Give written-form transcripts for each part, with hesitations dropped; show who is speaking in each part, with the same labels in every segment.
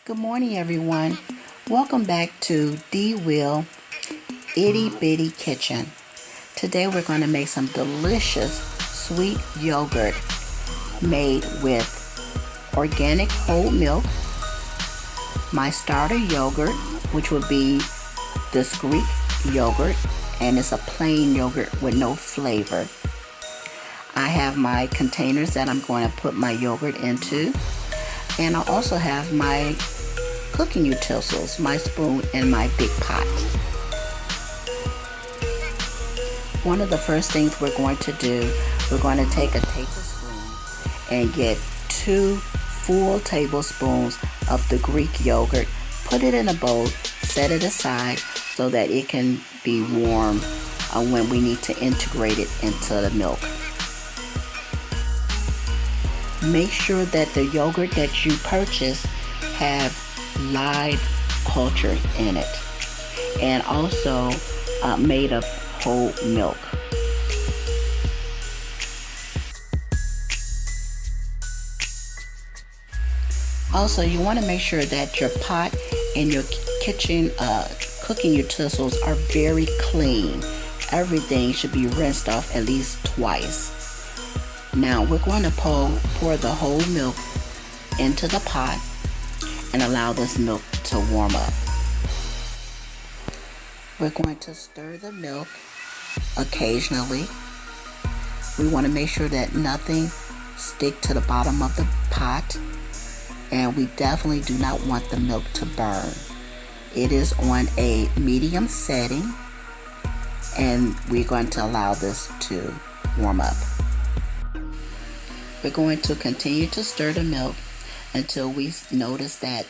Speaker 1: Good morning, everyone. Welcome back to D-Will Itty Bitty Kitchen. Today we're going to make some delicious sweet yogurt made with organic whole milk, my starter yogurt, which would be this Greek yogurt, and it's a plain yogurt with no flavor. I have my containers that I'm going to put my yogurt into, and I also have my cooking utensils, my spoon and my big pot. One of the first things we're going to do, we're going to take a tablespoon and get 2 full tablespoons of the Greek yogurt, put it in a bowl, set it aside so that it can be warm when we need to integrate it into the milk. Make sure that the yogurt that you purchase have live culture in it, and also made of whole milk. Also, you want to make sure that your pot and your kitchen cooking utensils are very clean. Everything should be rinsed off at least twice. Now we're going to pour the whole milk into the pot and allow this milk to warm up. We're going to stir the milk occasionally. We want to make sure that nothing sticks to the bottom of the pot, and we definitely do not want the milk to burn. It is on a medium setting, and we're going to allow this to warm up. We're going to continue to stir the milk until we notice that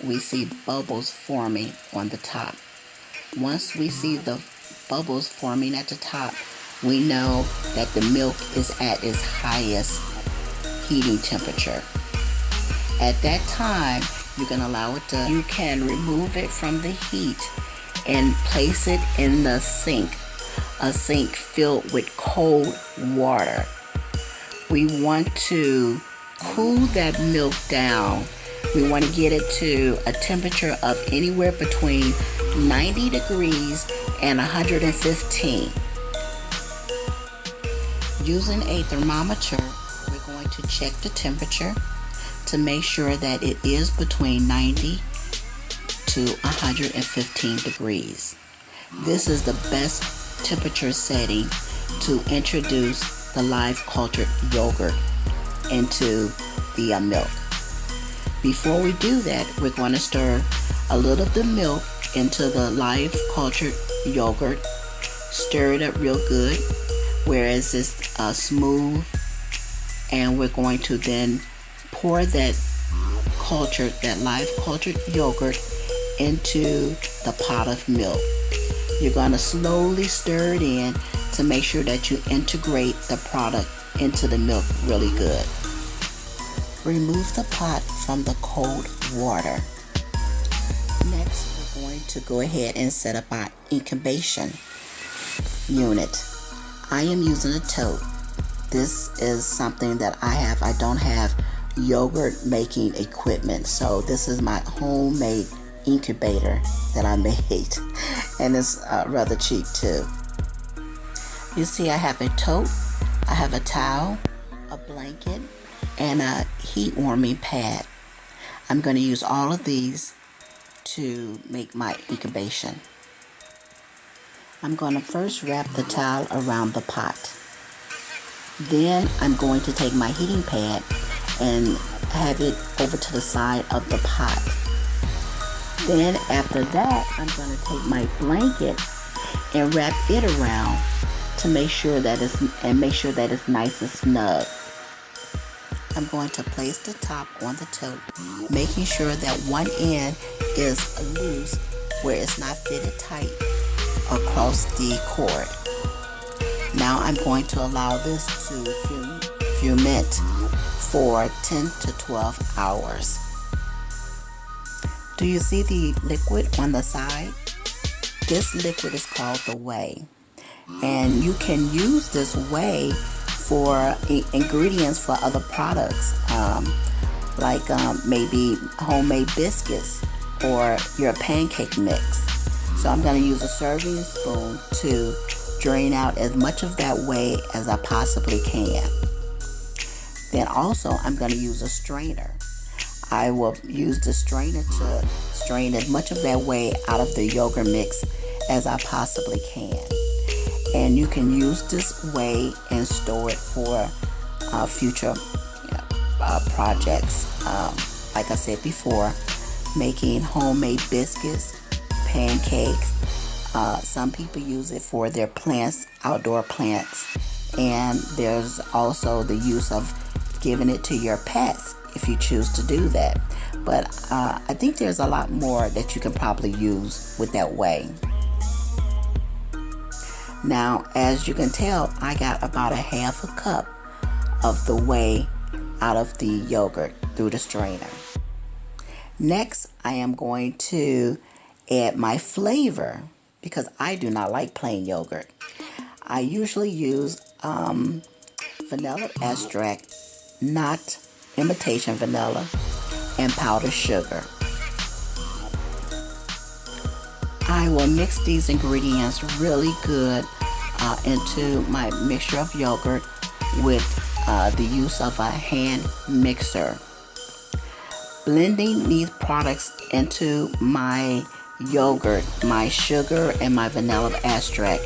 Speaker 1: we see bubbles forming on the top. Once we see the bubbles forming at the top, we know that the milk is at its highest heating temperature. At that time, you can allow it to, you can remove it from the heat and place it in the sink, a sink filled with cold water. We want to cool that milk down. We want to get it to a temperature of anywhere between 90 degrees and 115. Using a thermometer, we're going to check the temperature to make sure that it is between 90 to 115 degrees. This is the best temperature setting to introduce the live cultured yogurt into the milk. Before we do that, we're going to stir a little of the milk into the live cultured yogurt. Stir it up real good, whereas it's smooth, and we're going to then pour that live cultured yogurt into the pot of milk. You're going to slowly stir it in to make sure that you integrate the product into the milk really good. Remove the pot from the cold water. Next, we're going to go ahead and set up our incubation unit. I am using a tote. This is something that I don't have yogurt making equipment, so this is my homemade incubator that I made, and it's rather cheap too. You see, I have a tote, I have a towel, a blanket, and a heat warming pad. I'm going to use all of these to make my incubation. I'm going to first wrap the towel around the pot. Then I'm going to take my heating pad and have it over to the side of the pot. Then after that, I'm going to take my blanket and wrap it around to make sure that it's nice and snug. I'm going to place the top on the tote, making sure that one end is loose where it's not fitted tight across the cord. Now I'm going to allow this to ferment for 10 to 12 hours. Do you see the liquid on the side? This liquid is called the whey, and you can use this whey for ingredients for other products. like maybe homemade biscuits or your pancake mix. So I'm going to use a serving spoon to drain out as much of that whey as I possibly can. Then also I'm going to use a strainer. I will use the strainer to strain as much of that whey out of the yogurt mix as I possibly can. And you can use this whey and store it for future projects. Like I said before, making homemade biscuits, pancakes. Some people use it for their plants, outdoor plants. And there's also the use of giving it to your pets if you choose to do that. But I think there's a lot more that you can probably use with that whey. Now, as you can tell, I got about a half a cup of the whey out of the yogurt through the strainer. Next, I am going to add my flavor because I do not like plain yogurt. I usually use vanilla extract, not imitation vanilla, and powdered sugar. I will mix these ingredients really good into my mixture of yogurt with the use of a hand mixer. Blending these products into my yogurt, my sugar, and my vanilla extract,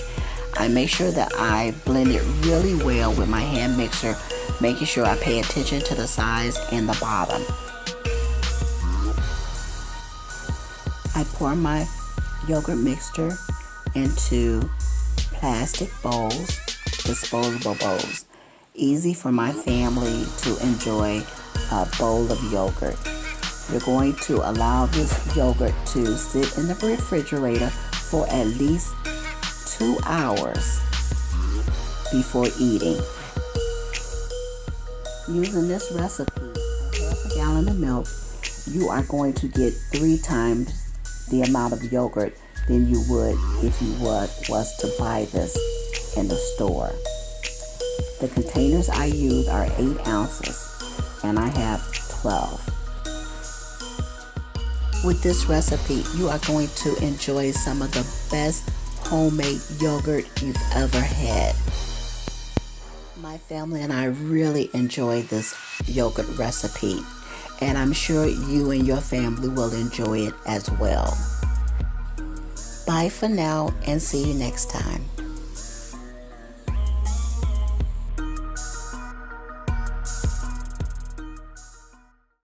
Speaker 1: I make sure that I blend it really well with my hand mixer, making sure I pay attention to the sides and the bottom. I pour my yogurt mixture into plastic bowls, disposable bowls. Easy for my family to enjoy a bowl of yogurt. You're going to allow this yogurt to sit in the refrigerator for at least 2 hours before eating. Using this recipe, half a gallon of milk, you are going to get 3 times the amount of yogurt than you would if you was to buy this in the store. The containers I use are 8 ounces and I have 12. With this recipe, you are going to enjoy some of the best homemade yogurt you've ever had. My family and I really enjoy this yogurt recipe, and I'm sure you and your family will enjoy it as well. Bye for now, and see you next time.